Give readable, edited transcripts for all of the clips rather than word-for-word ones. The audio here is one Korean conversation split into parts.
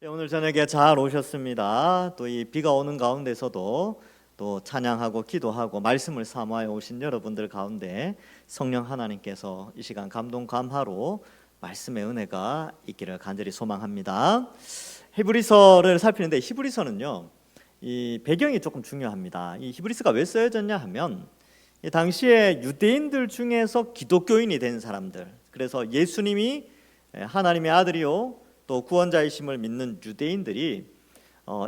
네, 오늘 저녁에 잘 오셨습니다. 또 이 비가 오는 가운데서도 또 찬양하고 기도하고 말씀을 사모하여 오신 여러분들 가운데 성령 하나님께서 이 시간 감동 감화로 말씀의 은혜가 있기를 간절히 소망합니다. 히브리서를 살피는데 히브리서는요, 이 배경이 조금 중요합니다. 이 히브리서가 왜 쓰여졌냐 하면 이 당시에 유대인들 중에서 기독교인이 된 사람들, 그래서 예수님이 하나님의 아들이요 또 구원자이심을 믿는 유대인들이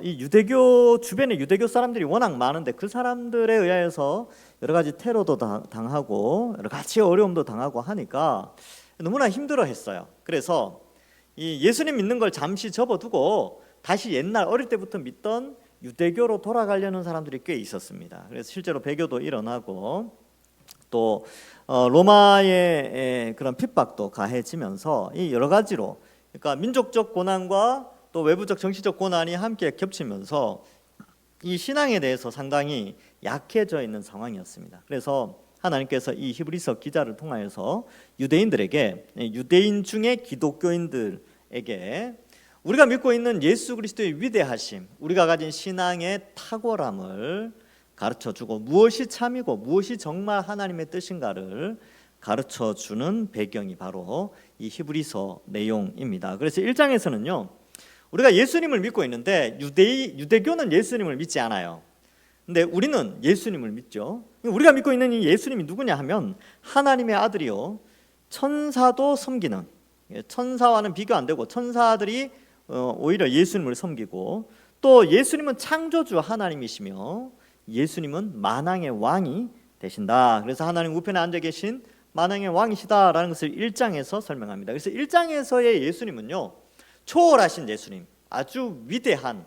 이 유대교 주변에 유대교 사람들이 워낙 많은데 그 사람들에 의해서 여러 가지 테러도 당하고 여러 가지 어려움도 당하고 하니까 너무나 힘들어했어요. 그래서 이 예수님 믿는 걸 잠시 접어두고 다시 옛날 어릴 때부터 믿던 유대교로 돌아가려는 사람들이 꽤 있었습니다. 그래서 실제로 배교도 일어나고 또 로마의 그런 핍박도 가해지면서 이 여러 가지로, 그러니까 민족적 고난과 또 외부적 정치적 고난이 함께 겹치면서 이 신앙에 대해서 상당히 약해져 있는 상황이었습니다. 그래서 하나님께서 이 히브리서 기자를 통하여서 유대인들에게, 유대인 중에 기독교인들에게 우리가 믿고 있는 예수 그리스도의 위대하심, 우리가 가진 신앙의 탁월함을 가르쳐주고 무엇이 참이고 무엇이 정말 하나님의 뜻인가를 가르쳐주는 배경이 바로 이 히브리서 내용입니다. 그래서 1장에서는요, 우리가 예수님을 믿고 있는데 유대교는 예수님을 믿지 않아요. 근데 우리는 예수님을 믿죠. 우리가 믿고 있는 이 예수님이 누구냐 하면 하나님의 아들이요, 천사도 섬기는, 천사와는 비교 안 되고 천사들이 오히려 예수님을 섬기고, 또 예수님은 창조주 하나님이시며 예수님은 만왕의 왕이 되신다. 그래서 하나님 우편에 앉아 계신 만왕의 왕이시다라는 것을 1장에서 설명합니다. 그래서 1장에서의 예수님은요, 초월하신 예수님, 아주 위대한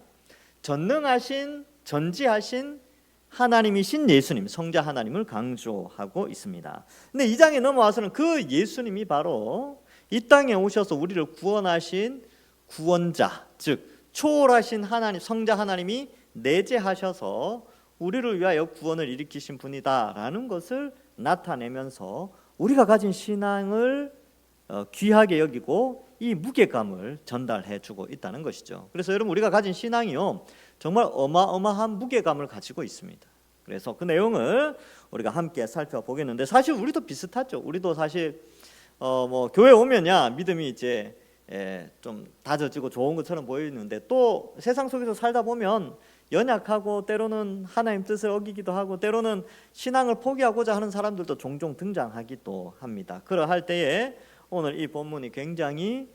전능하신 전지하신 하나님이신 예수님, 성자 하나님을 강조하고 있습니다. 근데 2장에 넘어와서는 그 예수님이 바로 이 땅에 오셔서 우리를 구원하신 구원자, 즉 초월하신 하나님, 성자 하나님이 내재하셔서 우리를 위하여 구원을 일으키신 분이다라는 것을 나타내면서 우리가 가진 신앙을 귀하게 여기고 이 무게감을 전달해 주고 있다는 것이죠. 그래서 여러분, 우리가 가진 신앙이요, 정말 어마어마한 무게감을 가지고 있습니다. 그래서 그 내용을 우리가 함께 살펴보겠는데, 사실 우리도 비슷하죠. 우리도 사실 교회 오면야 믿음이 이제 좀 다져지고 좋은 것처럼 보이는데, 또 세상 속에서 살다 보면 연약하고 때로는 하나님 뜻을 어기기도 하고 때로는 신앙을 포기하고자 하는 사람들도 종종 등장하기도 합니다. 그러할 때에 오늘 이 본문이 굉장히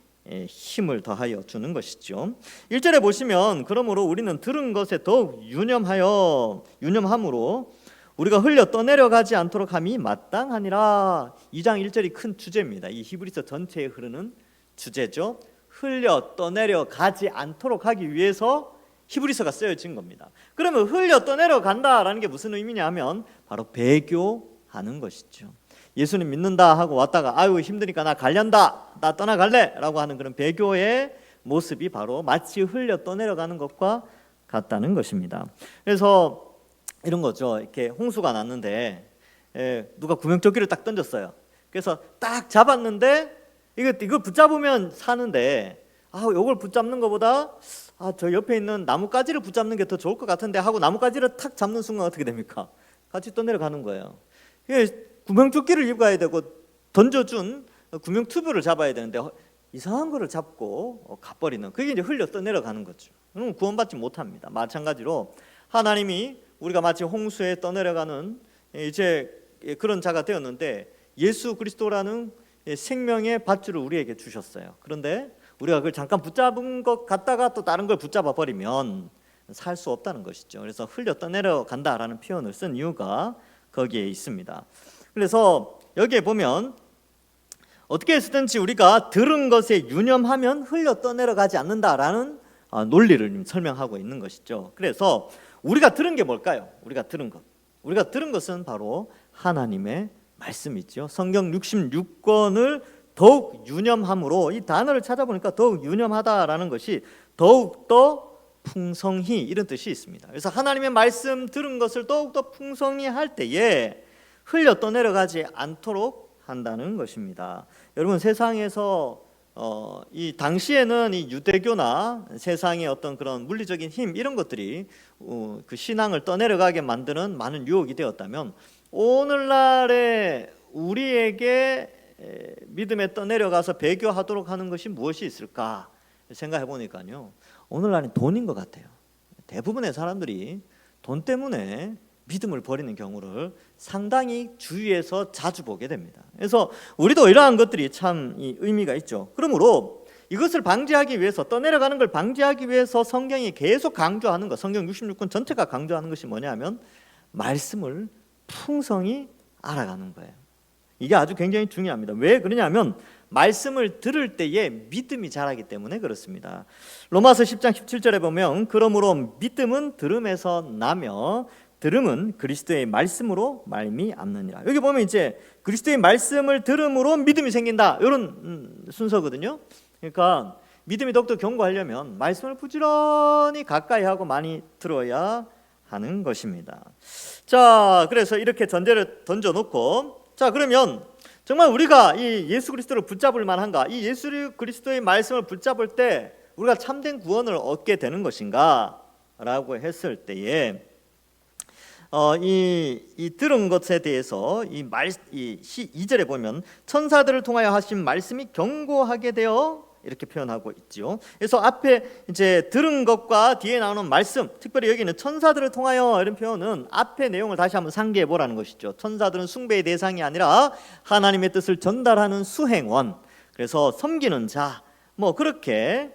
힘을 더하여 주는 것이죠. 1절에 보시면, 그러므로 우리는 들은 것에 더욱 유념함으로 우리가 흘려 떠내려가지 않도록 함이 마땅하니라. 2장 1절이 큰 주제입니다. 이 히브리서 전체에 흐르는 주제죠. 흘려 떠내려가지 않도록 하기 위해서 히브리서가 쓰여진 겁니다. 그러면 흘려 떠내려간다라는 게 무슨 의미냐 하면 바로 배교하는 것이죠. 예수님 믿는다 하고 왔다가 아유 힘드니까 나 갈련다, 나 떠나갈래 라고 하는 그런 배교의 모습이 바로 마치 흘려 떠내려가는 것과 같다는 것입니다. 그래서 이런 거죠. 이렇게 홍수가 났는데 누가 구명조끼를 딱 던졌어요. 그래서 딱 잡았는데 이거 붙잡으면 사는데, 이걸 붙잡는 것보다 저 옆에 있는 나뭇가지를 붙잡는 게 더 좋을 것 같은데 하고 나뭇가지를 탁 잡는 순간 어떻게 됩니까? 같이 떠내려가는 거예요. 구명조끼를 입고 가야 되고 던져준 구명투브를 잡아야 되는데 이상한 거를 잡고 가버리는, 그게 이제 흘려 떠내려가는 거죠. 그러면 구원받지 못합니다. 마찬가지로 하나님이 우리가 마치 홍수에 떠내려가는 이제 그런 자가 되었는데, 예수 그리스도라는 생명의 밧줄을 우리에게 주셨어요. 그런데 우리가 그걸 잠깐 붙잡은 것 같다가 또 다른 걸 붙잡아 버리면 살 수 없다는 것이죠. 그래서 흘려 떠내려간다라는 표현을 쓴 이유가 거기에 있습니다. 그래서 여기에 보면 어떻게 해서든지 우리가 들은 것에 유념하면 흘려 떠내려가지 않는다라는 논리를 설명하고 있는 것이죠. 그래서 우리가 들은 게 뭘까요? 우리가 들은 것은 바로 하나님의 말씀이죠. 성경 66권을 더욱 유념함으로, 이 단어를 찾아보니까 더욱 유념하다라는 것이 더욱더 풍성히, 이런 뜻이 있습니다. 그래서 하나님의 말씀 들은 것을 더욱더 풍성히 할 때에 흘려 떠내려가지 않도록 한다는 것입니다. 여러분, 세상에서 이 당시에는 이 유대교나 세상의 어떤 그런 물리적인 힘 이런 것들이 그 신앙을 떠내려가게 만드는 많은 유혹이 되었다면, 오늘날의 우리에게 믿음에 떠내려가서 배교하도록 하는 것이 무엇이 있을까 생각해 보니까요, 오늘날은 돈인 것 같아요. 대부분의 사람들이 돈 때문에 믿음을 버리는 경우를 상당히 주위에서 자주 보게 됩니다. 그래서 우리도 이러한 것들이 참 의미가 있죠. 그러므로 이것을 방지하기 위해서, 떠내려가는 걸 방지하기 위해서 성경이 계속 강조하는 것, 성경 66권 전체가 강조하는 것이 뭐냐면 말씀을 풍성히 알아가는 거예요. 이게 아주 굉장히 중요합니다. 왜 그러냐면 말씀을 들을 때에 믿음이 자라기 때문에 그렇습니다. 로마서 10장 17절에 보면 그러므로 믿음은 들음에서 나며 들음은 그리스도의 말씀으로 말미암느니라. 여기 보면 이제 그리스도의 말씀을 들음으로 믿음이 생긴다, 이런 순서거든요. 그러니까 믿음이 더욱더 견고하려면 말씀을 부지런히 가까이 하고 많이 들어야 하는 것입니다. 자, 그래서 이렇게 전제를 던져놓고, 자, 그러면 정말 우리가 이 예수 그리스도를 붙잡을 만한가? 이 예수 그리스도의 말씀을 붙잡을 때 우리가 참된 구원을 얻게 되는 것인가? 라고 했을 때에 이 들은 것에 대해서 이 2절에 보면 천사들을 통하여 하신 말씀이 견고하게 되어 이렇게 표현하고 있죠. 그래서 앞에 이제 들은 것과 뒤에 나오는 말씀, 특별히 여기는 천사들을 통하여 이런 표현은 앞의 내용을 다시 한번 상기해 보라는 것이죠. 천사들은 숭배의 대상이 아니라 하나님의 뜻을 전달하는 수행원, 그래서 섬기는 자, 뭐 그렇게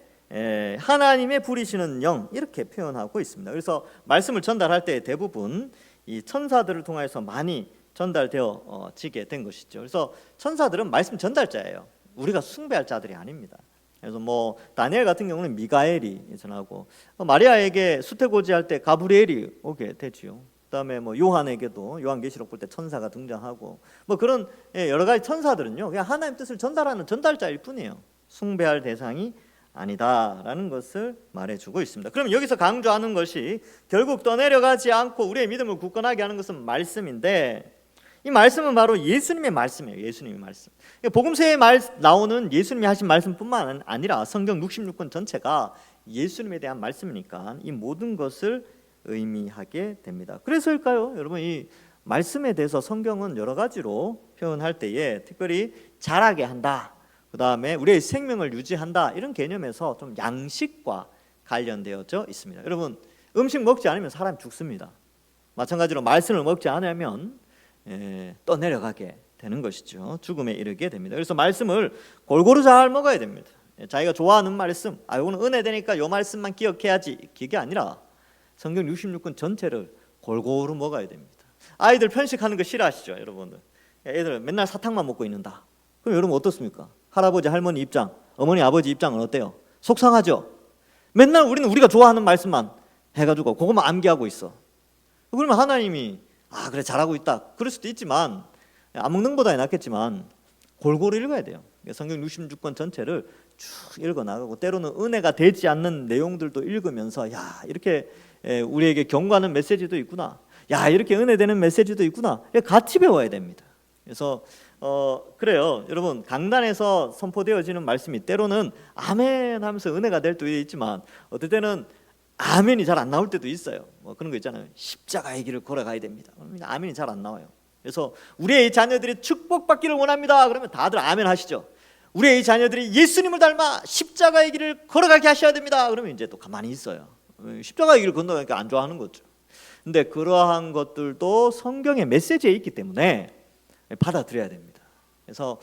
하나님의 부리시는 영, 이렇게 표현하고 있습니다. 그래서 말씀을 전달할 때 대부분 이 천사들을 통해서 많이 전달되어지게 된 것이죠. 그래서 천사들은 말씀 전달자예요. 우리가 숭배할 자들이 아닙니다. 그래서 뭐 다니엘 같은 경우는 미가엘이 전하고, 마리아에게 수태고지할 때 가브리엘이 오게 되지요. 그다음에 뭐 요한에게도 요한계시록 볼 때 천사가 등장하고, 뭐 그런 여러 가지 천사들은요 그냥 하나님 뜻을 전달하는 전달자일 뿐이에요. 숭배할 대상이 아니다라는 것을 말해주고 있습니다. 그럼 여기서 강조하는 것이 결국 떠내려가지 않고 우리의 믿음을 굳건하게 하는 것은 말씀인데, 이 말씀은 바로 예수님의 말씀이에요. 예수님의 말씀. 복음서에 나오는 예수님이 하신 말씀뿐만 아니라 성경 66권 전체가 예수님에 대한 말씀이니까 이 모든 것을 의미하게 됩니다. 그래서일까요? 여러분, 이 말씀에 대해서 성경은 여러 가지로 표현할 때에 특별히 자라게 한다, 그 다음에 우리의 생명을 유지한다, 이런 개념에서 좀 양식과 관련되어져 있습니다. 여러분, 음식 먹지 않으면 사람이 죽습니다. 마찬가지로 말씀을 먹지 않으면 떠내려가게 되는 것이죠. 죽음에 이르게 됩니다. 그래서 말씀을 골고루 잘 먹어야 됩니다. 자기가 좋아하는 말씀, 이거는 은혜되니까 이 말씀만 기억해야지, 그게 아니라 성경 66권 전체를 골고루 먹어야 됩니다. 아이들 편식하는 거 싫어하시죠, 여러분들? 애들 맨날 사탕만 먹고 있는다. 그럼 여러분 어떻습니까? 할아버지 할머니 입장, 어머니 아버지 입장은 어때요? 속상하죠? 맨날 우리는 우리가 좋아하는 말씀만 해가지고 그것만 암기하고 있어. 그러면 하나님이 그래 잘하고 있다 그럴 수도 있지만, 안 먹는 것보다 낫겠지만 골고루 읽어야 돼요. 성경 66권 전체를 쭉 읽어나가고, 때로는 은혜가 되지 않는 내용들도 읽으면서 이렇게 우리에게 경고하는 메시지도 있구나, 이렇게 은혜되는 메시지도 있구나, 같이 배워야 됩니다. 그래서 그래요. 여러분, 강단에서 선포되어지는 말씀이 때로는 아멘 하면서 은혜가 될 때도 있지만, 어떨 때는 아멘이 잘 안 나올 때도 있어요. 뭐 그런 거 있잖아요. 십자가의 길을 걸어가야 됩니다. 아멘이 잘 안 나와요. 그래서 우리의 자녀들이 축복받기를 원합니다. 그러면 다들 아멘 하시죠. 우리의 자녀들이 예수님을 닮아 십자가의 길을 걸어가게 하셔야 됩니다. 그러면 이제 또 가만히 있어요. 십자가의 길을 건너가니까 안 좋아하는 거죠. 근데 그러한 것들도 성경의 메시지에 있기 때문에 받아들여야 됩니다. 그래서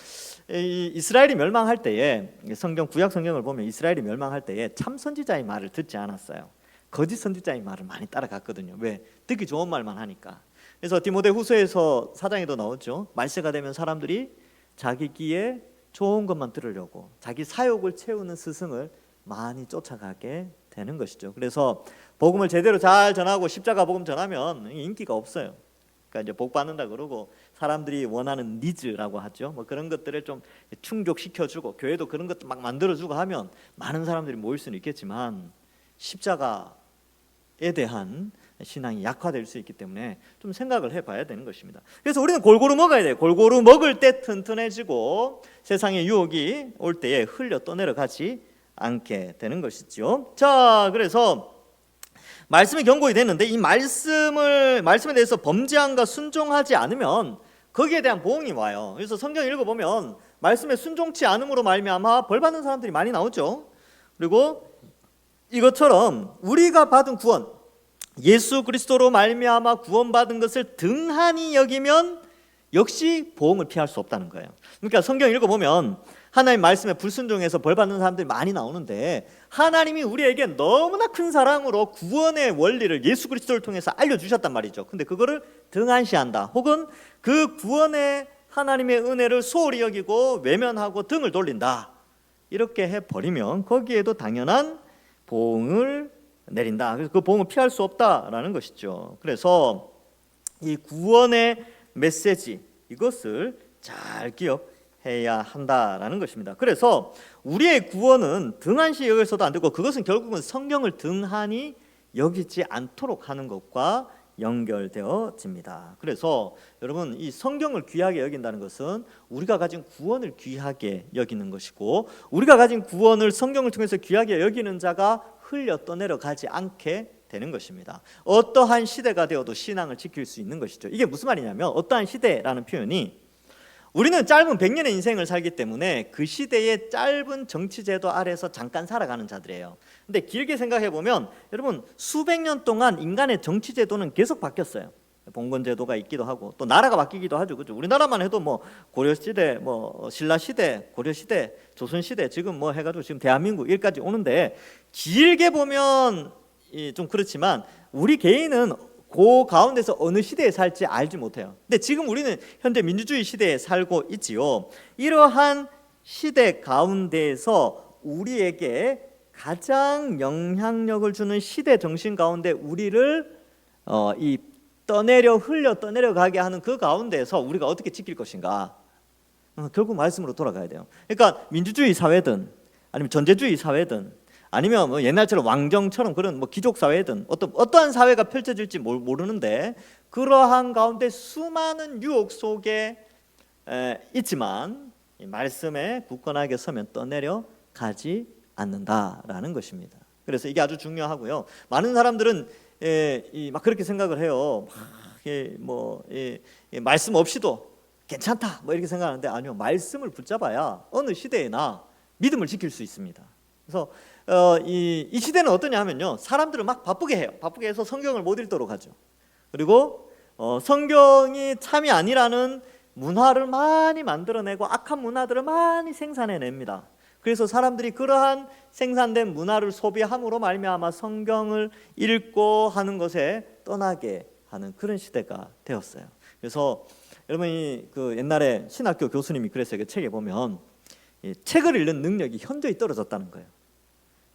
이스라엘이 멸망할 때에, 성경 구약 성경을 보면 이스라엘이 멸망할 때에 참 선지자의 말을 듣지 않았어요. 거짓 선지자의 말을 많이 따라갔거든요. 왜? 듣기 좋은 말만 하니까. 그래서 디모데후서에서 4장에도 나오죠. 말세가 되면 사람들이 자기 귀에 좋은 것만 들으려고 자기 사욕을 채우는 스승을 많이 쫓아가게 되는 것이죠. 그래서 복음을 제대로 잘 전하고 십자가 복음 전하면 인기가 없어요. 그러니까 이제 복 받는다 그러고 사람들이 원하는 니즈라고 하죠. 뭐 그런 것들을 좀 충족시켜주고 교회도 그런 것도 막 만들어주고 하면 많은 사람들이 모일 수는 있겠지만, 십자가에 대한 신앙이 약화될 수 있기 때문에 좀 생각을 해봐야 되는 것입니다. 그래서 우리는 골고루 먹어야 돼요. 골고루 먹을 때 튼튼해지고 세상의 유혹이 올 때에 흘려 떠내려가지 않게 되는 것이죠. 자, 그래서 말씀이 경고가 됐는데 이 말씀에 대해서 범죄함과 순종하지 않으면 거기에 대한 보응이 와요. 그래서 성경 읽어보면 말씀에 순종치 않음으로 말미암아 벌 받는 사람들이 많이 나오죠. 그리고 이것처럼 우리가 받은 구원, 예수 그리스도로 말미암아 구원받은 것을 등한히 여기면 역시 보응을 피할 수 없다는 거예요. 그러니까 성경 읽어보면 하나님 말씀에 불순종해서 벌 받는 사람들이 많이 나오는데 하나님이 우리에게 너무나 큰 사랑으로 구원의 원리를 예수 그리스도를 통해서 알려주셨단 말이죠. 근데 그거를 등한시한다, 혹은 그 구원의 하나님의 은혜를 소홀히 여기고 외면하고 등을 돌린다, 이렇게 해버리면 거기에도 당연한 보응을 내린다. 그래서 그 보응을 피할 수 없다라는 것이죠. 그래서 이 구원의 메시지, 이것을 잘 기억해야 한다라는 것입니다. 그래서 우리의 구원은 등한시 여겨서도 안 되고 그것은 결국은 성경을 등한히 여기지 않도록 하는 것과 연결되어집니다. 그래서 여러분, 이 성경을 귀하게 여긴다는 것은 우리가 가진 구원을 귀하게 여기는 것이고, 우리가 가진 구원을 성경을 통해서 귀하게 여기는 자가 흘려 떠내려가지 않게 되는 것입니다. 어떠한 시대가 되어도 신앙을 지킬 수 있는 것이죠. 이게 무슨 말이냐면, 어떠한 시대라는 표현이, 우리는 짧은 100년의 인생을 살기 때문에 그 시대의 짧은 정치제도 아래서 잠깐 살아가는 자들이에요. 근데 길게 생각해 보면 여러분, 수백 년 동안 인간의 정치제도는 계속 바뀌었어요. 봉건제도가 있기도 하고 또 나라가 바뀌기도 하죠. 그죠? 우리나라만 해도 뭐 고려시대, 뭐 신라시대, 고려시대, 조선시대, 지금 뭐 해가지고 지금 대한민국 일까지 오는데, 길게 보면 좀 그렇지만 우리 개인은 그 가운데서 어느 시대에 살지 알지 못해요. 근데 지금 우리는 현재 민주주의 시대에 살고 있지요. 이러한 시대 가운데에서 우리에게 가장 영향력을 주는 시대 정신 가운데 우리를 이 흘려 떠내려가게 하는 그 가운데에서 우리가 어떻게 지킬 것인가, 결국 말씀으로 돌아가야 돼요. 그러니까 민주주의 사회든 아니면 전제주의 사회든 아니면 뭐 옛날처럼 왕정처럼 그런 뭐 귀족 사회든 어떠한 사회가 펼쳐질지 모르는데, 그러한 가운데 수많은 유혹 속에 있지만 이 말씀에 굳건하게 서면 떠내려 가지 않는다라는 것입니다. 그래서 이게 아주 중요하고요. 많은 사람들은 막 그렇게 생각을 해요. 말씀 없이도 괜찮다 뭐 이렇게 생각하는데, 아니요, 말씀을 붙잡아야 어느 시대에나 믿음을 지킬 수 있습니다. 그래서 이 시대는 어떠냐 하면요, 사람들을 막 바쁘게 해요. 바쁘게 해서 성경을 못 읽도록 하죠. 그리고 성경이 참이 아니라는 문화를 많이 만들어내고 악한 문화들을 많이 생산해냅니다. 그래서 사람들이 그러한 생산된 문화를 소비함으로 말미암아 성경을 읽고 하는 것에 떠나게 하는 그런 시대가 되었어요. 그래서 여러분이 그 옛날에 신학교 교수님이 그랬어요. 그 책에 보면 책을 읽는 능력이 현저히 떨어졌다는 거예요.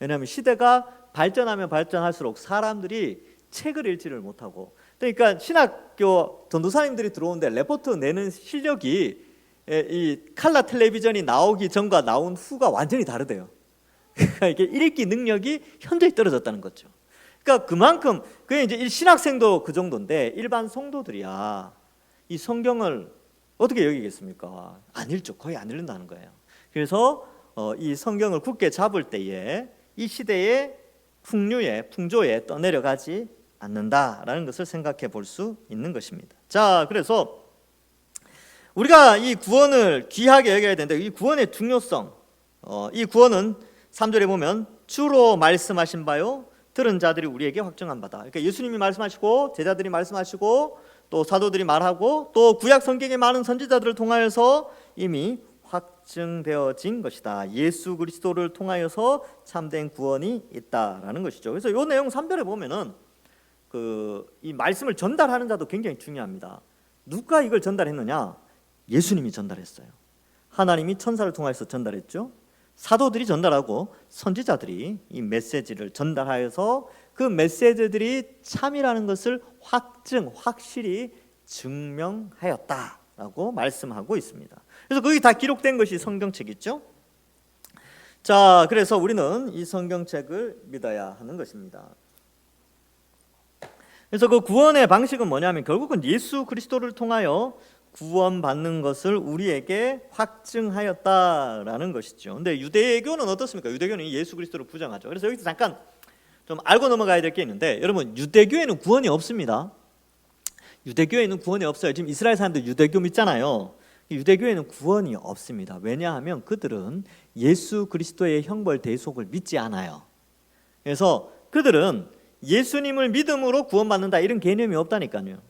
왜냐하면 시대가 발전하면 발전할수록 사람들이 책을 읽지를 못하고, 그러니까 신학교 전도사님들이 들어오는데 레포트 내는 실력이 이 칼라 텔레비전이 나오기 전과 나온 후가 완전히 다르대요. 그러니까 이게 읽기 능력이 현저히 떨어졌다는 거죠. 그러니까 그만큼 그게 이제 신학생도 그 정도인데 일반 성도들이야 이 성경을 어떻게 여기겠습니까? 안 읽죠. 거의 안 읽는다는 거예요. 그래서 이 성경을 굳게 잡을 때에 이 시대의 풍조에 떠내려가지 않는다라는 것을 생각해 볼 수 있는 것입니다. 자, 그래서 우리가 이 구원을 귀하게 여겨야 되는데, 이 구원의 중요성, 이 구원은 3절에 보면 주로 말씀하신 바요 들은 자들이 우리에게 확증한 바다. 그러니까 예수님이 말씀하시고 제자들이 말씀하시고 또 사도들이 말하고 또 구약 성경의 많은 선지자들을 통하여서 이미 확증되어진 것이다. 예수 그리스도를 통하여서 참된 구원이 있다라는 것이죠. 그래서 이 내용 3절에 보면은 이 말씀을 전달하는 자도 굉장히 중요합니다. 누가 이걸 전달했느냐? 예수님이 전달했어요. 하나님이 천사를 통해서 전달했죠. 사도들이 전달하고 선지자들이 이 메시지를 전달하여서 그 메시지들이 참이라는 것을 확실히 증명하였다라고 말씀하고 있습니다. 그래서 거기 다 기록된 것이 성경책이죠. 자, 그래서 우리는 이 성경책을 믿어야 하는 것입니다. 그래서 그 구원의 방식은 뭐냐면 결국은 예수 그리스도를 통하여 구원받는 것을 우리에게 확증하였다라는 것이죠. 근데 유대교는 어떻습니까? 유대교는 예수 그리스도를 부정하죠. 그래서 여기서 잠깐 좀 알고 넘어가야 될 게 있는데, 여러분, 유대교에는 구원이 없습니다. 유대교에는 구원이 없어요. 지금 이스라엘 사람들 유대교 믿잖아요. 유대교에는 구원이 없습니다. 왜냐하면 그들은 예수 그리스도의 형벌 대속을 믿지 않아요. 그래서 그들은 예수님을 믿음으로 구원받는다 이런 개념이 없다니까요.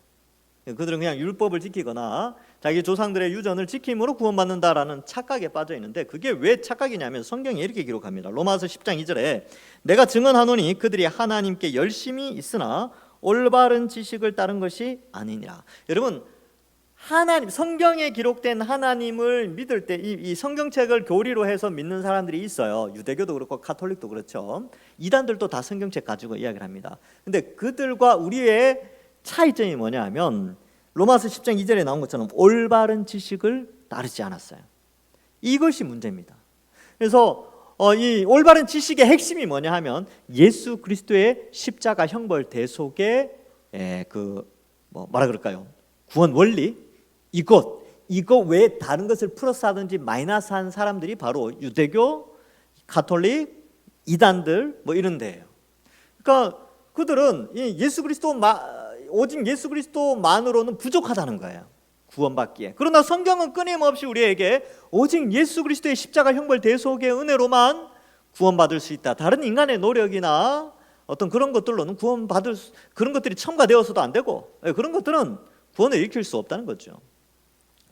그들은 그냥 율법을 지키거나 자기 조상들의 유전을 지킴으로 구원받는다라는 착각에 빠져 있는데, 그게 왜 착각이냐면 성경이 이렇게 기록합니다. 로마서 10장 2절에 내가 증언하노니 그들이 하나님께 열심히 있으나 올바른 지식을 따른 것이 아니니라. 여러분, 하나님, 성경에 기록된 하나님을 믿을 때 이 성경책을 교리로 해서 믿는 사람들이 있어요. 유대교도 그렇고 가톨릭도 그렇죠. 이단들도 다 성경책 가지고 이야기를 합니다. 근데 그들과 우리의 차이점이 뭐냐 하면 로마서 10장 2절에 나온 것처럼 올바른 지식을 따르지 않았어요. 이것이 문제입니다. 그래서 이 올바른 지식의 핵심이 뭐냐 하면 예수 그리스도의 십자가 형벌 대속의 뭐라 그럴까요? 구원 원리, 이것 외에 다른 것을 플러스하든지 마이너스한 사람들이 바로 유대교, 가톨릭, 이단들 뭐 이런 데예요. 그러니까 그들은 오직 예수 그리스도만으로는 부족하다는 거예요. 구원받기에. 그러나 성경은 끊임없이 우리에게 오직 예수 그리스도의 십자가 형벌 대속의 은혜로만 구원받을 수 있다. 다른 인간의 노력이나 어떤 그런 것들로는 그런 것들이 첨가되어서도 안 되고, 그런 것들은 구원을 일으킬 수 없다는 거죠.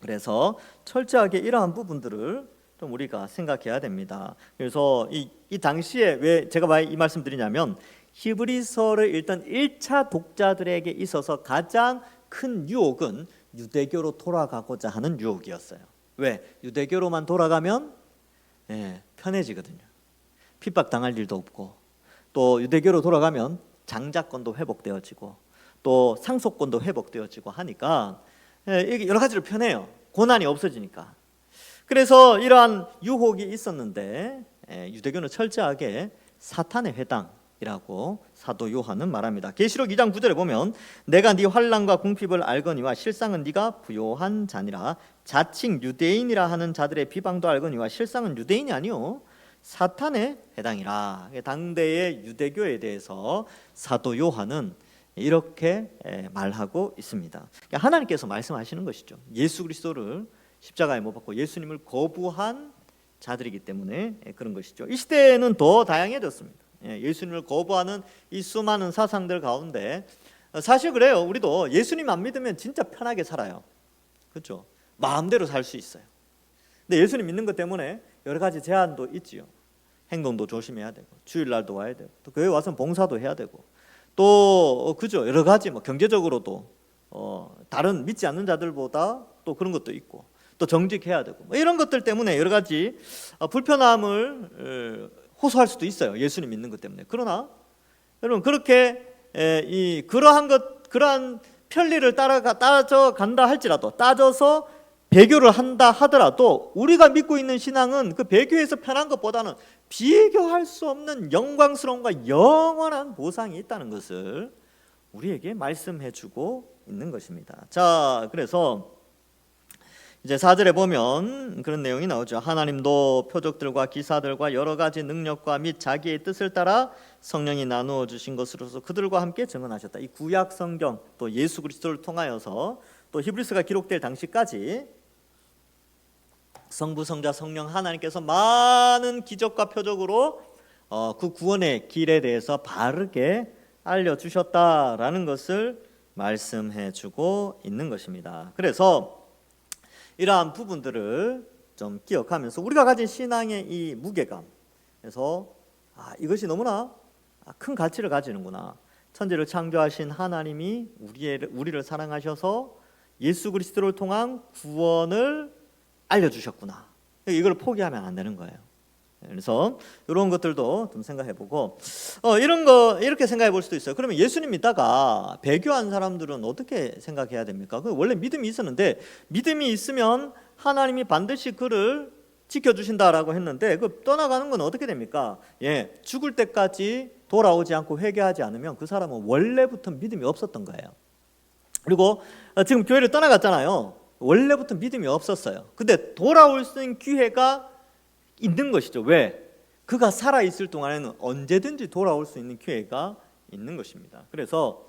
그래서 철저하게 이러한 부분들을 좀 우리가 생각해야 됩니다. 그래서 이 당시에 왜 제가 이 말씀 드리냐면, 히브리서를 읽던 1차 독자들에게 있어서 가장 큰 유혹은 유대교로 돌아가고자 하는 유혹이었어요. 왜? 유대교로만 돌아가면 편해지거든요. 핍박당할 일도 없고, 또 유대교로 돌아가면 장자권도 회복되어지고 또 상속권도 회복되어지고 하니까 이게 여러 가지로 편해요. 고난이 없어지니까. 그래서 이러한 유혹이 있었는데 유대교는 철저하게 사탄의 회당이라고 사도 요한은 말합니다. 계시록 2장 9절에 보면 내가 네 환난과 궁핍을 알거니와 실상은 네가 부요한 자니라. 자칭 유대인이라 하는 자들의 비방도 알거니와 실상은 유대인이 아니요 사탄의 회당이라. 당대의 유대교에 대해서 사도 요한은 이렇게 말하고 있습니다. 그러니까 하나님께서 말씀하시는 것이죠. 예수 그리스도를 십자가에 못 박고 예수님을 거부한 자들이기 때문에 그런 것이죠. 이 시대에는 더 다양해졌습니다. 예수님을 거부하는 이 수많은 사상들 가운데 사실 그래요. 우리도 예수님 안 믿으면 진짜 편하게 살아요. 그렇죠? 마음대로 살 수 있어요. 근데 예수님 믿는 것 때문에 여러 가지 제한도 있지요. 행동도 조심해야 되고, 주일날도 와야 되고, 또 교회 와서 봉사도 해야 되고, 또 그죠, 여러 가지 뭐 경제적으로도 다른 믿지 않는 자들보다 또 그런 것도 있고, 또 정직해야 되고, 뭐 이런 것들 때문에 여러 가지 불편함을 호소할 수도 있어요. 예수님 믿는 것 때문에. 그러나 여러분, 그렇게 그러한 편리를 따져 간다 할지라도, 따져서 배교를 한다 하더라도 우리가 믿고 있는 신앙은 그 배교에서 편한 것보다는 비교할 수 없는 영광스러움과 영원한 보상이 있다는 것을 우리에게 말씀해 주고 있는 것입니다. 자, 그래서 이제 4절에 보면 그런 내용이 나오죠. 하나님도 표적들과 기사들과 여러 가지 능력과 및 자기의 뜻을 따라 성령이 나누어 주신 것으로서 그들과 함께 증언하셨다. 이 구약 성경 또 예수 그리스도를 통하여서 또 히브리서가 기록될 당시까지 성부, 성자, 성령 하나님께서 많은 기적과 표적으로 그 구원의 길에 대해서 바르게 알려주셨다라는 것을 말씀해 주고 있는 것입니다. 그래서 이러한 부분들을 좀 기억하면서 우리가 가진 신앙의 이 무게감, 그래서 이것이 너무나 큰 가치를 가지는구나. 천지를 창조하신 하나님이 우리를 사랑하셔서 예수 그리스도를 통한 구원을 알려주셨구나. 이걸 포기하면 안 되는 거예요. 그래서 이런 것들도 좀 생각해보고 이렇게 생각해볼 수도 있어요. 그러면 예수님 믿다가 배교한 사람들은 어떻게 생각해야 됩니까? 원래 믿음이 있었는데 믿음이 있으면 하나님이 반드시 그를 지켜주신다라고 했는데 그 떠나가는 건 어떻게 됩니까? 예, 죽을 때까지 돌아오지 않고 회개하지 않으면 그 사람은 원래부터 믿음이 없었던 거예요. 그리고 지금 교회를 떠나갔잖아요. 원래부터 믿음이 없었어요. 근데 돌아올 수 있는 기회가 있는 것이죠. 왜? 그가 살아있을 동안에는 언제든지 돌아올 수 있는 기회가 있는 것입니다. 그래서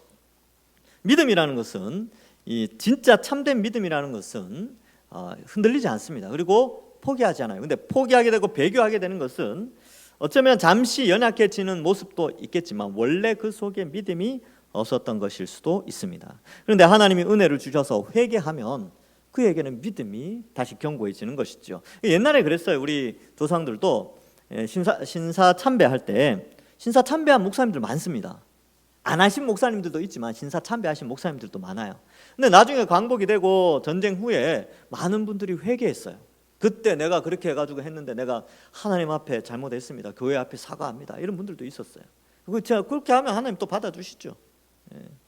믿음이라는 것은, 이 진짜 참된 믿음이라는 것은 흔들리지 않습니다. 그리고 포기하지 않아요. 근데 포기하게 되고 배교하게 되는 것은 어쩌면 잠시 연약해지는 모습도 있겠지만 원래 그 속에 믿음이 없었던 것일 수도 있습니다. 그런데 하나님이 은혜를 주셔서 회개하면 그에게는 믿음이 다시 견고해지는 것이죠. 옛날에 그랬어요. 우리 조상들도 신사 참배할 때 신사 참배한 목사님들 많습니다. 안 하신 목사님들도 있지만 신사 참배하신 목사님들도 많아요. 근데 나중에 광복이 되고 전쟁 후에 많은 분들이 회개했어요. 그때 내가 그렇게 해가지고 했는데 내가 하나님 앞에 잘못했습니다. 교회 앞에 사과합니다. 이런 분들도 있었어요. 제가 그렇게 하면 하나님 또 받아주시죠.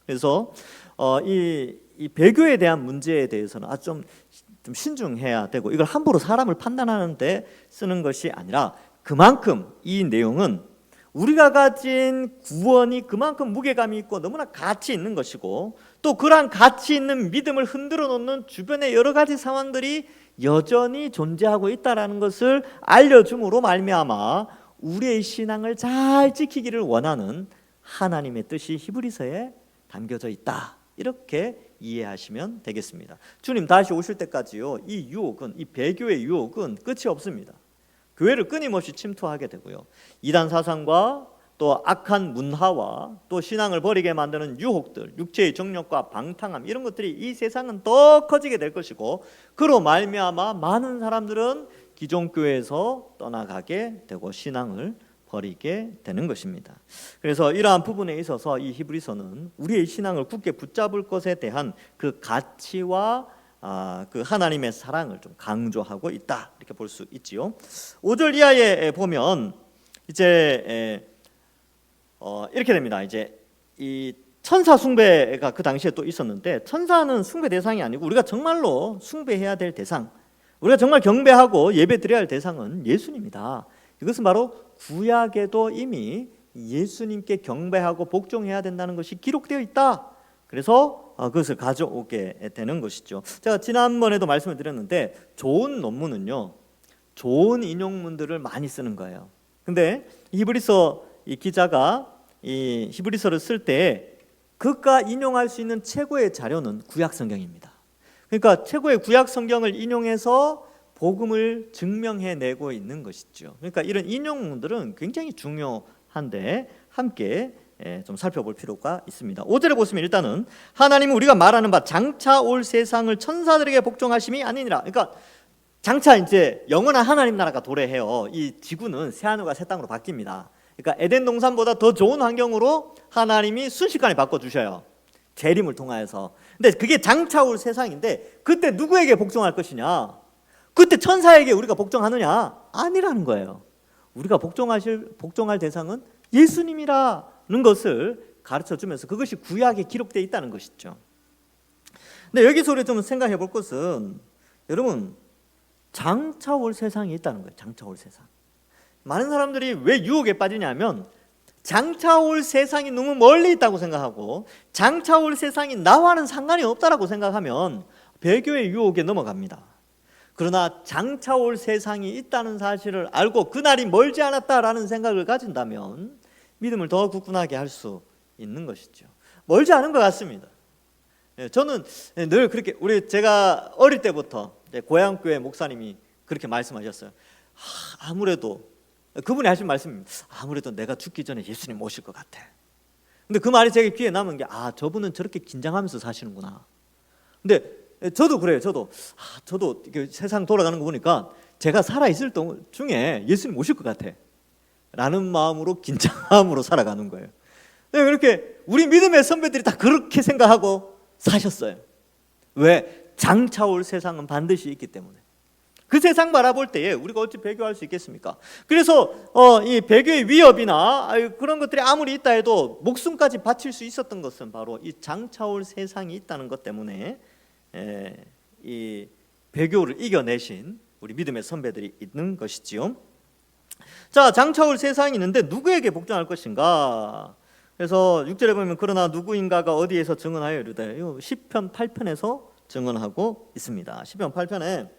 그래서 이 배교에 대한 문제에 대해서는 좀 신중해야 되고, 이걸 함부로 사람을 판단하는데 쓰는 것이 아니라 그만큼 이 내용은 우리가 가진 구원이 그만큼 무게감이 있고 너무나 가치 있는 것이고, 또 그러한 가치 있는 믿음을 흔들어 놓는 주변의 여러 가지 상황들이 여전히 존재하고 있다는 것을 알려줌으로 말미암아 우리의 신앙을 잘 지키기를 원하는 하나님의 뜻이 히브리서에 담겨져 있다, 이렇게 이해하시면 되겠습니다. 주님 다시 오실 때까지요, 이 유혹은, 이 배교의 유혹은 끝이 없습니다. 교회를 끊임없이 침투하게 되고요, 이단 사상과 또 악한 문화와 또 신앙을 버리게 만드는 유혹들, 육체의 정욕과 방탕함, 이런 것들이 이 세상은 더 커지게 될 것이고, 그로 말미암아 많은 사람들은 기존 교회에서 떠나가게 되고 신앙을 버리게 되는 것입니다. 그래서 이러한 부분에 있어서 이 히브리서는 우리의 신앙을 굳게 붙잡을 것에 대한 그 가치와 그 하나님의 사랑을 좀 강조하고 있다, 이렇게 볼 수 있지요. 5절 이하에 보면 이제 이렇게 됩니다. 이제 이 천사 숭배가 그 당시에 또 있었는데, 천사는 숭배 대상이 아니고 우리가 정말로 숭배해야 될 대상, 우리가 정말 경배하고 예배 드려야 할 대상은 예수님이다. 이것은 바로 구약에도 이미 예수님께 경배하고 복종해야 된다는 것이 기록되어 있다. 그래서 그것을 가져오게 되는 것이죠. 제가 지난번에도 말씀을 드렸는데, 좋은 논문은요, 좋은 인용문들을 많이 쓰는 거예요. 근데 히브리서 이 기자가 이 히브리서를 쓸 때 그가 인용할 수 있는 최고의 자료는 구약 성경입니다. 그러니까 최고의 구약 성경을 인용해서 복음을 증명해내고 있는 것이죠. 그러니까 이런 인용문들은 굉장히 중요한데 함께 좀 살펴볼 필요가 있습니다. 5절에 보시면 일단은 하나님은 우리가 말하는 바 장차 올 세상을 천사들에게 복종하심이 아니니라. 그러니까 장차 이제 영원한 하나님 나라가 도래해요. 이 지구는 새하늘과 새 땅으로 바뀝니다. 그러니까 에덴 동산보다 더 좋은 환경으로 하나님이 순식간에 바꿔주셔요. 재림을 통하여서. 근데 그게 장차 올 세상인데, 그때 누구에게 복종할 것이냐? 그때 천사에게 우리가 복종하느냐? 아니라는 거예요. 우리가 복종할 대상은 예수님이라는 것을 가르쳐주면서 그것이 구약에 기록되어 있다는 것이죠. 근데 여기서 우리 좀 생각해 볼 것은, 여러분, 장차 올 세상이 있다는 거예요. 장차 올 세상. 많은 사람들이 왜 유혹에 빠지냐면, 장차 올 세상이 너무 멀리 있다고 생각하고 장차 올 세상이 나와는 상관이 없다라고 생각하면 배교의 유혹에 넘어갑니다. 그러나 장차 올 세상이 있다는 사실을 알고 그날이 멀지 않았다라는 생각을 가진다면 믿음을 더 굳건하게 할 수 있는 것이죠. 멀지 않은 것 같습니다. 저는 늘 그렇게, 제가 어릴 때부터 고향교회 목사님이 그렇게 말씀하셨어요. 아무래도, 그분이 하신 말씀입니다. 아무래도 내가 죽기 전에 예수님 오실 것 같아. 근데 그 말이 제게 귀에 남은 게, 저분은 저렇게 긴장하면서 사시는구나. 근데 저도 그래요. 저도 세상 돌아가는 거 보니까 제가 살아있을 중에 예수님 오실 것 같아 라는 마음으로, 긴장함으로 살아가는 거예요. 그렇게 우리 믿음의 선배들이 다 그렇게 생각하고 사셨어요. 왜? 장차 올 세상은 반드시 있기 때문에. 그 세상 바라볼 때에 우리가 어찌 배교할 수 있겠습니까? 그래서 이 배교의 위협이나 그런 것들이 아무리 있다 해도 목숨까지 바칠 수 있었던 것은 바로 이 장차 올 세상이 있다는 것 때문에 이 배교를 이겨내신 우리 믿음의 선배들이 있는 것이지요. 자, 장차 올 세상이 있는데 누구에게 복종할 것인가? 그래서 6절에 보면 그러나 누구인가가 어디에서 증언하여 이르되, 시편 8편에서 증언하고 있습니다. 시편 8편에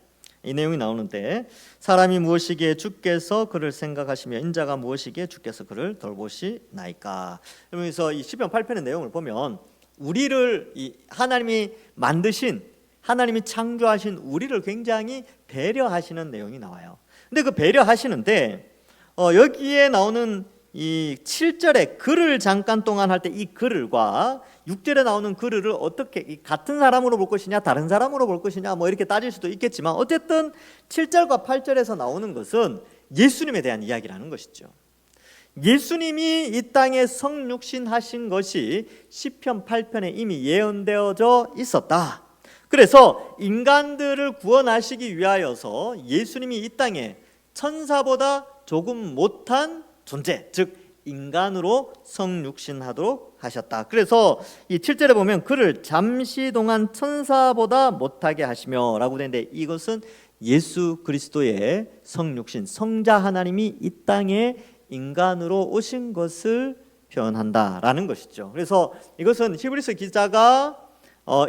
이 내용이 나오는데, 사람이 무엇이기에 주께서 그를 생각하시며 인자가 무엇이기에 주께서 그를 돌보시나이까. 그러면서 이 시편 8편의 내용을 보면 우리를 하나님이 만드신, 하나님이 창조하신 우리를 굉장히 배려하시는 내용이 나와요. 근데 그 배려하시는데 여기에 나오는 이 7절에 그를 잠깐 동안 할 때 이 그를과 6절에 나오는 그를 어떻게 같은 사람으로 볼 것이냐 다른 사람으로 볼 것이냐 뭐 이렇게 따질 수도 있겠지만, 어쨌든 7절과 8절에서 나오는 것은 예수님에 대한 이야기라는 것이죠. 예수님이 이 땅에 성육신 하신 것이 시편 8편에 이미 예언되어져 있었다. 그래서 인간들을 구원하시기 위하여서 예수님이 이 땅에 천사보다 조금 못한 존재, 즉 인간으로 성육신하도록 하셨다. 그래서 이 7절에 보면 그를 잠시 동안 천사보다 못하게 하시며 라고 되는데, 이것은 예수 그리스도의 성육신, 성자 하나님이 이 땅에 인간으로 오신 것을 표현한다라는 것이죠. 그래서 이것은 히브리서 기자가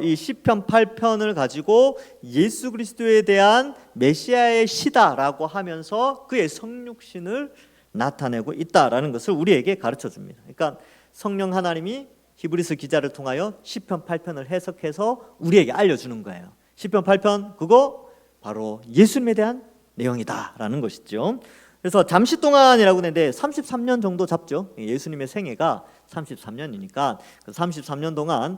이 시편 8편을 가지고 예수 그리스도에 대한 메시아의 시다라고 하면서 그의 성육신을 나타내고 있다라는 것을 우리에게 가르쳐 줍니다. 그러니까 성령 하나님이 히브리서 기자를 통하여 시편 8편을 해석해서 우리에게 알려주는 거예요. 시편 8편 그거 바로 예수님에 대한 내용이다라는 것이죠. 그래서 잠시 동안이라고 했는데 33년 정도 잡죠. 예수님의 생애가 33년이니까 33년 동안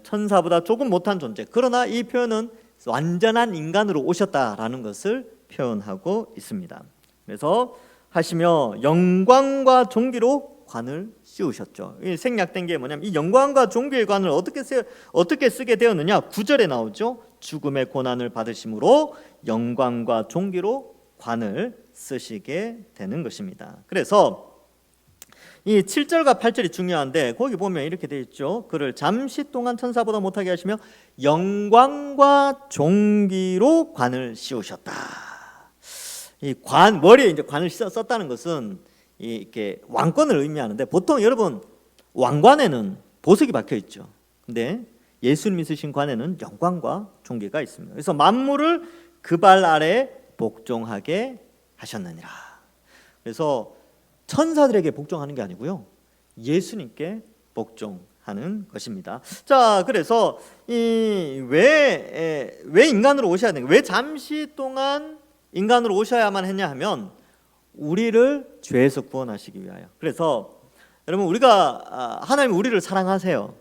천사보다 조금 못한 존재, 그러나 이 표현은 완전한 인간으로 오셨다라는 것을 표현하고 있습니다. 그래서 하시며 영광과 존귀로 관을 씌우셨죠. 생략된 게 뭐냐면 이 영광과 존귀의 관을 어떻게 쓰게 되었느냐, 9절에 나오죠. 죽음의 고난을 받으심으로 영광과 존귀로 관을 쓰시게 되는 것입니다. 그래서 이 7절과 8절이 중요한데, 거기 보면 이렇게 되어 있죠. 그를 잠시 동안 천사보다 못하게 하시며 영광과 존귀로 관을 씌우셨다. 이 머리에 이제 관을 썼다는 것은 이렇게 왕권을 의미하는데, 보통 여러분 왕관에는 보석이 박혀 있죠. 근데 예수님이 쓰신 관에는 영광과 존귀가 있습니다. 그래서 만물을 그 발 아래 복종하게 하셨느니라. 그래서 천사들에게 복종하는 게 아니고요, 예수님께 복종하는 것입니다. 자, 그래서 왜 인간으로 오셔야 되는가? 왜 잠시 동안 인간으로 오셔야만 했냐 하면 우리를 죄에서 구원하시기 위하여. 그래서 여러분, 하나님 우리를 사랑하세요.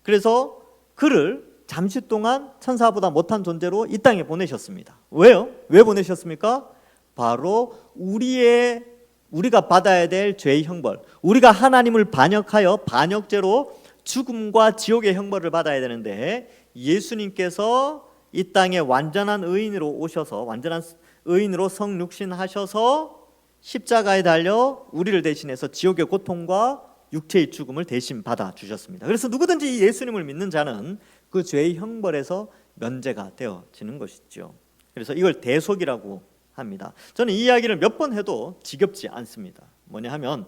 그래서 그를 잠시 동안 천사보다 못한 존재로 이 땅에 보내셨습니다. 왜요? 왜 보내셨습니까? 바로 우리가 받아야 될 죄의 형벌, 우리가 하나님을 반역하여 반역죄로 죽음과 지옥의 형벌을 받아야 되는데, 예수님께서 이 땅에 완전한 의인으로 오셔서, 완전한 의인으로 성육신하셔서 십자가에 달려 우리를 대신해서 지옥의 고통과 육체의 죽음을 대신 받아 주셨습니다. 그래서 누구든지 이 예수님을 믿는 자는 그 죄의 형벌에서 면제가 되어지는 것이죠. 그래서 이걸 대속이라고 합니다. 저는 이 이야기를 몇 번 해도 지겹지 않습니다. 뭐냐 하면,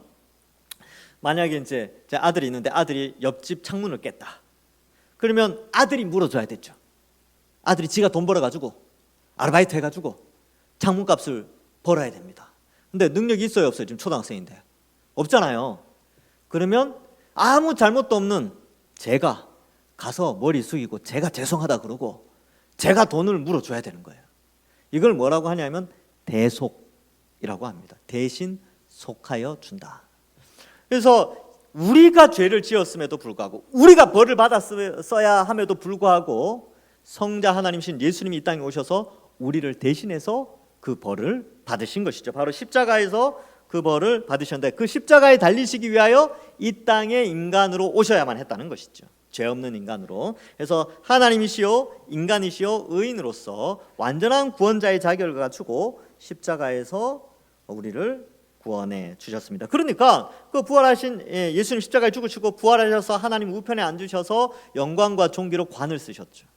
만약에 이제 제 아들이 있는데 아들이 옆집 창문을 깼다. 그러면 아들이 물어줘야 되죠. 아들이 지가 돈 벌어가지고 아르바이트 해가지고 창문값을 벌어야 됩니다. 근데 능력이 있어요, 없어요? 지금 초등학생인데 없잖아요. 그러면 아무 잘못도 없는 제가 가서 머리 숙이고 제가 죄송하다 그러고 제가 돈을 물어줘야 되는 거예요. 이걸 뭐라고 하냐면 대속이라고 합니다. 대신 속하여 준다. 그래서 우리가 죄를 지었음에도 불구하고, 우리가 벌을 받았어야 함에도 불구하고 성자 하나님이신 예수님이 이 땅에 오셔서 우리를 대신해서 그 벌을 받으신 것이죠. 바로 십자가에서 그 벌을 받으셨는데, 그 십자가에 달리시기 위하여 이 땅에 인간으로 오셔야만 했다는 것이죠. 죄 없는 인간으로. 그래서 하나님이시요 인간이시요 의인으로서 완전한 구원자의 자격을 갖추고 십자가에서 우리를 구원해 주셨습니다. 그러니까 그 부활하신 예수님 십자가에 죽으시고 부활하셔서 하나님 우편에 앉으셔서 영광과 존귀로 관을 쓰셨죠.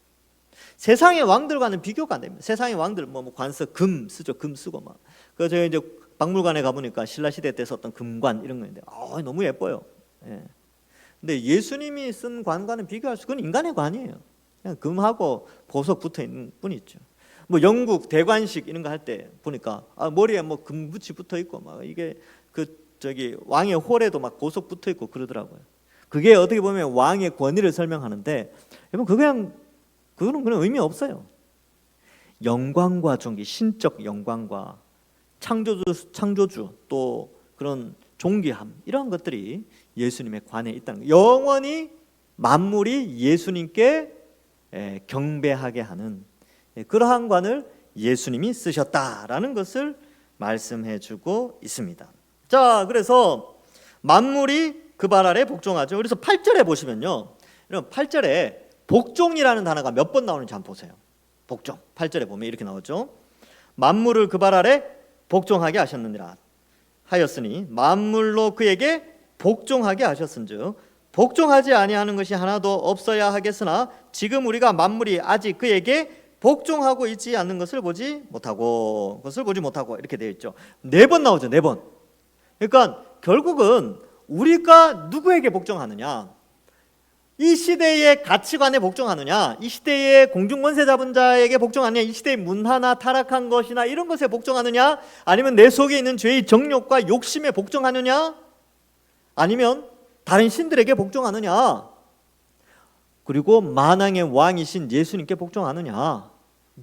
세상의 왕들과는 비교가 안 됩니다. 세상의 왕들 뭐 관석 금 쓰죠. 금 쓰고 막. 그 제가 이제 박물관에 가 보니까 신라 시대 때 썼던 금관 이런 거인데 너무 예뻐요. 예. 근데 예수님이 쓴 관과는 비교할 수, 그건 인간의 관이에요. 그냥 금하고 보석 붙어 있는 뿐이죠. 뭐 영국 대관식 이런 거 할 때 보니까 머리에 뭐 금붙이 붙어 있고 막 이게 왕의 홀에도 막 보석 붙어 있고 그러더라고요. 그게 어떻게 보면 왕의 권위를 설명하는데, 여러분 그거는 그냥 의미 없어요. 영광과 존귀, 신적 영광과 창조주 또 그런 존귀함, 이런 것들이 예수님의 관에 있다는 거예요. 영원히 만물이 예수님께 경배하게 하는 그러한 관을 예수님이 쓰셨다라는 것을 말씀해주고 있습니다. 자, 그래서 만물이 그 발 아래 복종하죠. 그래서 8절에 보시면요, 여러분 8절에 복종이라는 단어가 몇 번 나오는지 한번 보세요. 복종, 8절에 보면 이렇게 나오죠. 만물을 그 발 아래 복종하게 하셨느니라 하였으니 만물로 그에게 복종하게 하셨은즉 복종하지 아니하는 것이 하나도 없어야 하겠으나 지금 우리가 만물이 아직 그에게 복종하고 있지 않는 것을 보지 못하고 이렇게 되어 있죠. 4번 나오죠. 4번. 그러니까 결국은 우리가 누구에게 복종하느냐, 이 시대의 가치관에 복종하느냐, 이 시대의 공중권세 잡은 자에게 복종하느냐, 이 시대의 문화나 타락한 것이나 이런 것에 복종하느냐, 아니면 내 속에 있는 죄의 정욕과 욕심에 복종하느냐, 아니면 다른 신들에게 복종하느냐, 그리고 만왕의 왕이신 예수님께 복종하느냐,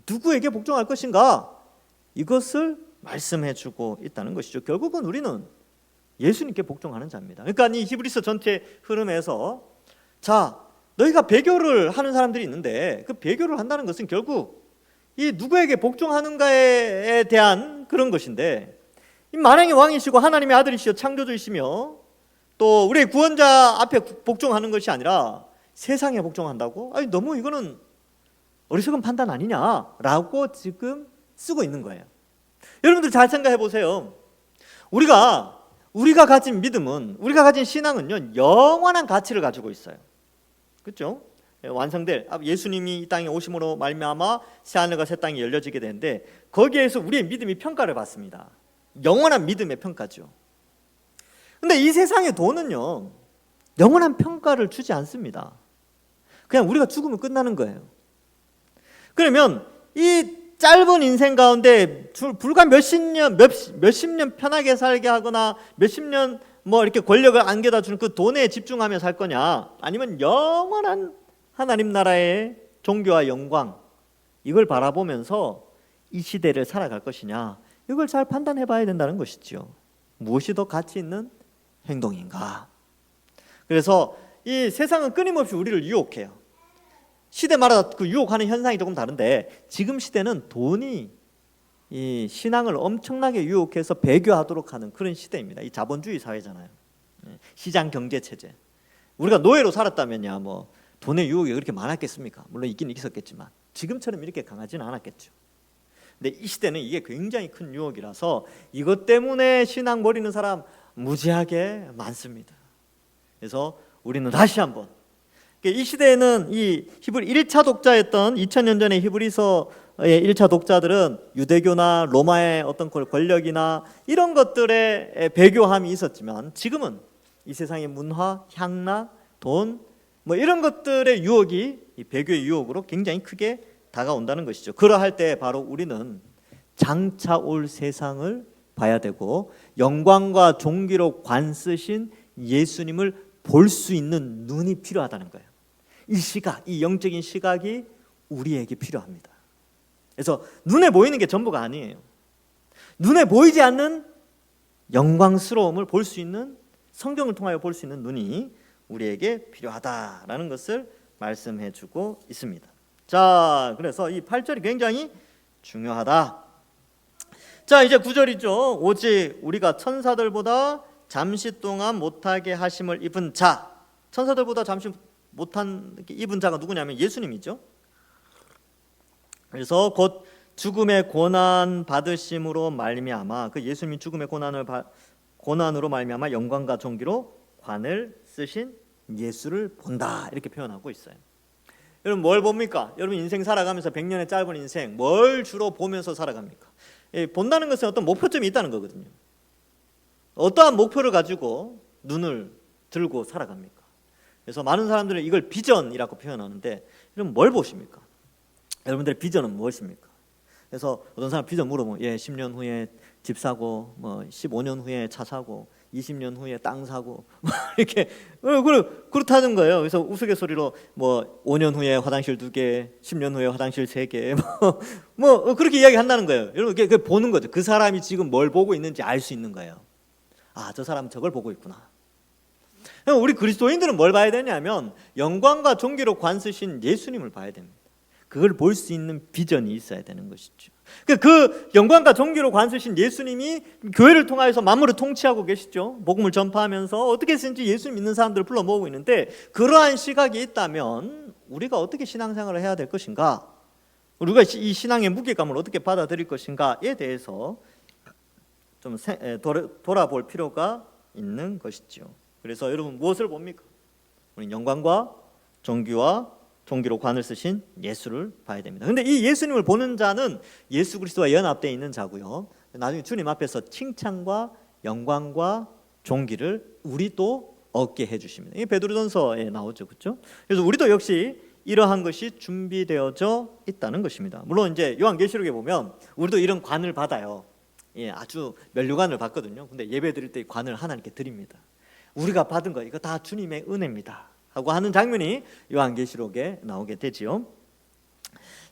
누구에게 복종할 것인가, 이것을 말씀해주고 있다는 것이죠. 결국은 우리는 예수님께 복종하는 자입니다. 그러니까 이 히브리서 전체 흐름에서, 자, 너희가 배교를 하는 사람들이 있는데 그 배교를 한다는 것은 결국 이 누구에게 복종하는가에 대한 그런 것인데, 이 만왕의 왕이시고 하나님의 아들이시여 창조주이시며 또 우리의 구원자 앞에 복종하는 것이 아니라 세상에 복종한다고? 너무 이거는 어리석은 판단 아니냐라고 지금 쓰고 있는 거예요. 여러분들 잘 생각해 보세요. 우리가 가진 믿음은, 우리가 가진 신앙은요, 영원한 가치를 가지고 있어요. 그렇죠? 완성될 예수님이 이 땅에 오심으로 말미암아 새 하늘과 새 땅이 열려지게 되는데, 거기에서 우리의 믿음이 평가를 받습니다. 영원한 믿음의 평가죠. 근데 이 세상의 돈은요, 영원한 평가를 주지 않습니다. 그냥 우리가 죽으면 끝나는 거예요. 그러면 이 짧은 인생 가운데 불과 몇십 년 편하게 살게 하거나 몇십 년 뭐 이렇게 권력을 안겨다 주는 그 돈에 집중하며 살 거냐, 아니면 영원한 하나님 나라의 종교와 영광, 이걸 바라보면서 이 시대를 살아갈 것이냐, 이걸 잘 판단해 봐야 된다는 것이죠. 무엇이 더 가치 있는 행동인가? 그래서 이 세상은 끊임없이 우리를 유혹해요. 시대마다 그 유혹하는 현상이 조금 다른데, 지금 시대는 돈이 이 신앙을 엄청나게 유혹해서 배교하도록 하는 그런 시대입니다. 이 자본주의 사회잖아요. 시장 경제 체제. 우리가 노예로 살았다면야 뭐 돈의 유혹이 그렇게 많았겠습니까? 물론 있긴 있었겠지만 지금처럼 이렇게 강하지는 않았겠죠. 근데 이 시대는 이게 굉장히 큰 유혹이라서 이것 때문에 신앙 버리는 사람 무지하게 많습니다. 그래서 우리는 다시 한번, 이 시대에는 이 히브리 1차 독자였던 2000년 전에 히브리서의 1차 독자들은 유대교나 로마의 어떤 권력이나 이런 것들의 배교함이 있었지만, 지금은 이 세상의 문화, 향락, 돈 뭐 이런 것들의 유혹이 이 배교의 유혹으로 굉장히 크게 다가온다는 것이죠. 그러할 때 바로 우리는 장차 올 세상을 봐야 되고, 영광과 존귀로 관쓰신 예수님을 볼 수 있는 눈이 필요하다는 거예요. 이 시각, 이 영적인 시각이 우리에게 필요합니다. 그래서 눈에 보이는 게 전부가 아니에요. 눈에 보이지 않는 영광스러움을 볼 수 있는, 성경을 통하여 볼 수 있는 눈이 우리에게 필요하다라는 것을 말씀해주고 있습니다. 자, 그래서 이 8절이 굉장히 중요하다. 자, 이제 9절이죠. 오직 우리가 천사들보다 잠시 동안 못하게 하심을 입은 자. 천사들보다 잠시 못한 입은 자가 누구냐면 예수님이죠. 그래서 곧 죽음의 고난 받으심으로 말미암아, 그 예수님이 죽음의 고난으로 말미암아 영광과 존귀로 관을 쓰신 예수를 본다, 이렇게 표현하고 있어요. 여러분 뭘 봅니까? 여러분 인생 살아가면서 100년의 짧은 인생 뭘 주로 보면서 살아갑니까? 본다는 것은 어떤 목표점이 있다는 거거든요. 어떠한 목표를 가지고 눈을 들고 살아갑니까? 그래서 많은 사람들은 이걸 비전이라고 표현하는데 여러분 뭘 보십니까? 여러분들의 비전은 무엇입니까? 그래서 어떤 사람 비전 물어보면 10년 후에 집 사고 15년 후에 차 사고 20년 후에 땅 사고 이렇게 그렇다는 거예요. 그래서 우스갯소리로 5년 후에 화장실 2개, 10년 후에 화장실 3개 그렇게 이야기한다는 거예요. 여러분 그게 보는 거죠. 그 사람이 지금 뭘 보고 있는지 알 수 있는 거예요. 아, 저 사람은 저걸 보고 있구나. 우리 그리스도인들은 뭘 봐야 되냐면 영광과 존귀로 관쓰신 예수님을 봐야 됩니다. 그걸 볼 수 있는 비전이 있어야 되는 것이죠. 그 영광과 존귀로 관쓰신 예수님이 교회를 통하여서 만물을 통치하고 계시죠. 복음을 전파하면서 어떻게 해서든지 예수 믿는 사람들을 불러 모으고 있는데, 그러한 시각이 있다면 우리가 어떻게 신앙생활을 해야 될 것인가, 우리가 이 신앙의 무게감을 어떻게 받아들일 것인가에 대해서 좀 돌아볼 필요가 있는 것이죠. 그래서 여러분 무엇을 봅니까? 우리 영광과 존귀로 관을 쓰신 예수를 봐야 됩니다. 그런데 이 예수님을 보는 자는 예수 그리스도와 연합되어 있는 자고요. 나중에 주님 앞에서 칭찬과 영광과 존귀를 우리도 얻게 해주십니다. 이게 베드로전서에 나오죠, 그렇죠? 그래서 우리도 역시 이러한 것이 준비되어져 있다는 것입니다. 물론 이제 요한계시록에 보면 우리도 이런 관을 받아요. 아주 면류관을 받거든요. 근데 예배 드릴 때 관을 하나님께 드립니다. 우리가 받은 거 이거 다 주님의 은혜입니다 하고 하는 장면이 요한계시록에 나오게 되지요.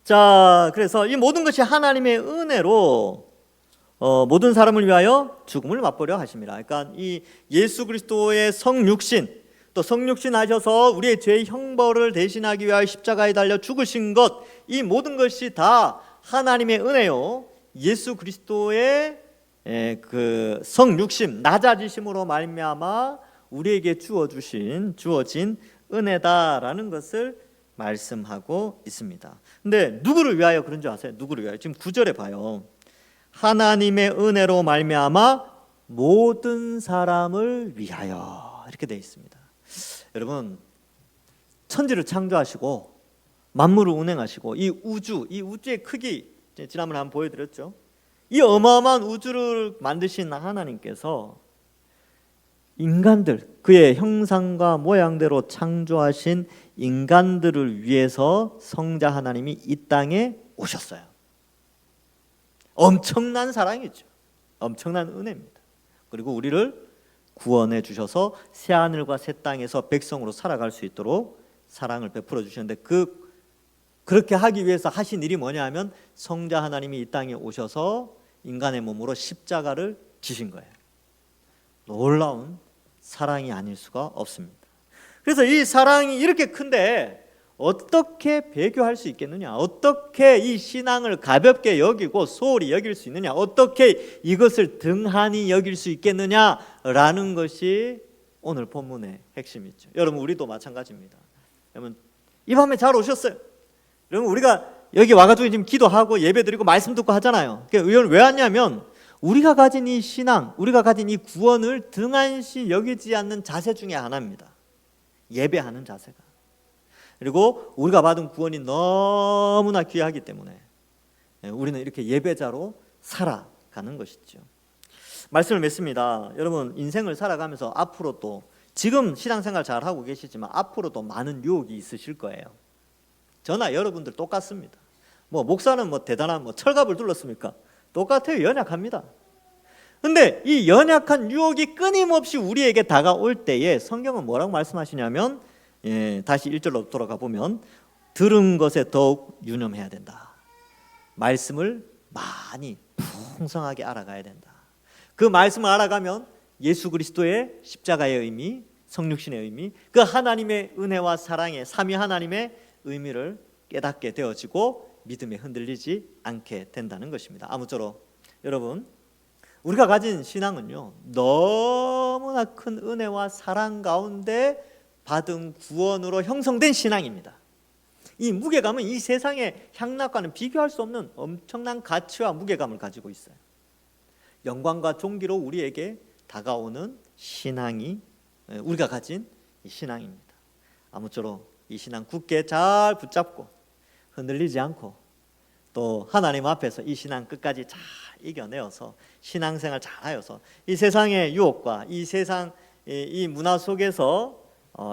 자, 그래서 이 모든 것이 하나님의 은혜로 모든 사람을 위하여 죽음을 맛보려 하심이라. 그러니까 이 예수 그리스도의 성육신, 또 성육신 하셔서 우리의 죄의 형벌을 대신하기 위하여 십자가에 달려 죽으신 것, 이 모든 것이 다 하나님의 은혜요, 예수 그리스도의 그 성육신, 낮아지심으로 말미암아 우리에게 주어진 은혜다라는 것을 말씀하고 있습니다. 근데 누구를 위하여 그런 줄 아세요? 누구를 위하여? 지금 9절에 봐요. 하나님의 은혜로 말미암아 모든 사람을 위하여, 이렇게 되어 있습니다. 여러분, 천지를 창조하시고 만물을 운행하시고 이 우주의 크기 지난번에 한번 보여드렸죠. 이 어마어마한 우주를 만드신 하나님께서 인간들, 그의 형상과 모양대로 창조하신 인간들을 위해서 성자 하나님이 이 땅에 오셨어요. 엄청난 사랑이죠. 엄청난 은혜입니다. 그리고 우리를 구원해 주셔서 새 하늘과 새 땅에서 백성으로 살아갈 수 있도록 사랑을 베풀어 주셨는데, 그렇게 하기 위해서 하신 일이 뭐냐면 성자 하나님이 이 땅에 오셔서 인간의 몸으로 십자가를 지신 거예요. 놀라운 사랑이 아닐 수가 없습니다. 그래서 이 사랑이 이렇게 큰데 어떻게 배교할 수 있겠느냐, 어떻게 이 신앙을 가볍게 여기고 소홀히 여길 수 있느냐, 어떻게 이것을 등한히 여길 수 있겠느냐라는 것이 오늘 본문의 핵심이죠. 여러분, 우리도 마찬가지입니다. 여러분, 이 밤에 잘 오셨어요. 여러분, 우리가 여기 와가지고 지금 기도하고 예배드리고 말씀 듣고 하잖아요. 왜 왔냐면 우리가 가진 이 신앙, 우리가 가진 이 구원을 등한시 여기지 않는 자세 중에 하나입니다. 예배하는 자세가. 그리고 우리가 받은 구원이 너무나 귀하기 때문에 우리는 이렇게 예배자로 살아가는 것이죠. 말씀을 맺습니다. 여러분, 인생을 살아가면서 앞으로도, 지금 신앙생활 잘 하고 계시지만 앞으로도 많은 유혹이 있으실 거예요. 저나 여러분들 똑같습니다. 목사는 대단한 철갑을 둘렀습니까? 똑같아요. 연약합니다. 근데 이 연약한 유혹이 끊임없이 우리에게 다가올 때에 성경은 뭐라고 말씀하시냐면, 다시 1절로 돌아가 보면 들은 것에 더욱 유념해야 된다. 말씀을 많이 풍성하게 알아가야 된다. 그 말씀을 알아가면 예수 그리스도의 십자가의 의미, 성육신의 의미, 그 하나님의 은혜와 사랑의 삼위 하나님의 의미를 깨닫게 되어지고 믿음에 흔들리지 않게 된다는 것입니다. 아무쪼록 여러분, 우리가 가진 신앙은요, 너무나 큰 은혜와 사랑 가운데 받은 구원으로 형성된 신앙입니다. 이 무게감은 이 세상의 향락과는 비교할 수 없는 엄청난 가치와 무게감을 가지고 있어요. 영광과 존귀로 우리에게 다가오는 신앙이 우리가 가진 이 신앙입니다. 아무쪼록 이 신앙 굳게 잘 붙잡고 흔들리지 않고 또 하나님 앞에서 이 신앙 끝까지 잘 이겨내어서 신앙생활 잘하여서 이 세상의 유혹과 이 세상 이 문화 속에서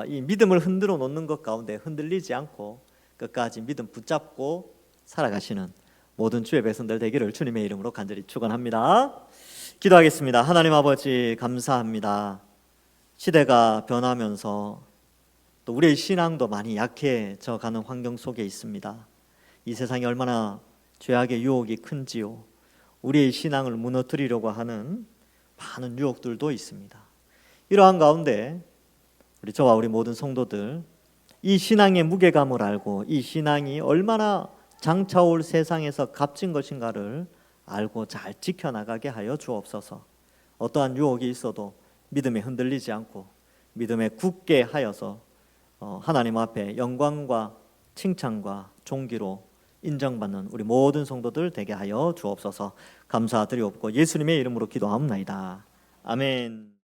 이 믿음을 흔들어 놓는 것 가운데 흔들리지 않고 끝까지 믿음 붙잡고 살아가시는 모든 주의 백성들 되기를 주님의 이름으로 간절히 축원합니다. 기도하겠습니다. 하나님 아버지 감사합니다. 시대가 변하면서 또 우리의 신앙도 많이 약해져 가는 환경 속에 있습니다. 이 세상이 얼마나 죄악의 유혹이 큰지요. 우리의 신앙을 무너뜨리려고 하는 많은 유혹들도 있습니다. 이러한 가운데 저와 우리 모든 성도들 이 신앙의 무게감을 알고 이 신앙이 얼마나 장차올 세상에서 값진 것인가를 알고 잘 지켜나가게 하여 주옵소서. 어떠한 유혹이 있어도 믿음에 흔들리지 않고 믿음에 굳게 하여서 하나님 앞에 영광과 칭찬과 존귀로 인정받는 우리 모든 성도들 되게 하여 주옵소서. 감사드리옵고 예수님의 이름으로 기도하옵나이다. 아멘.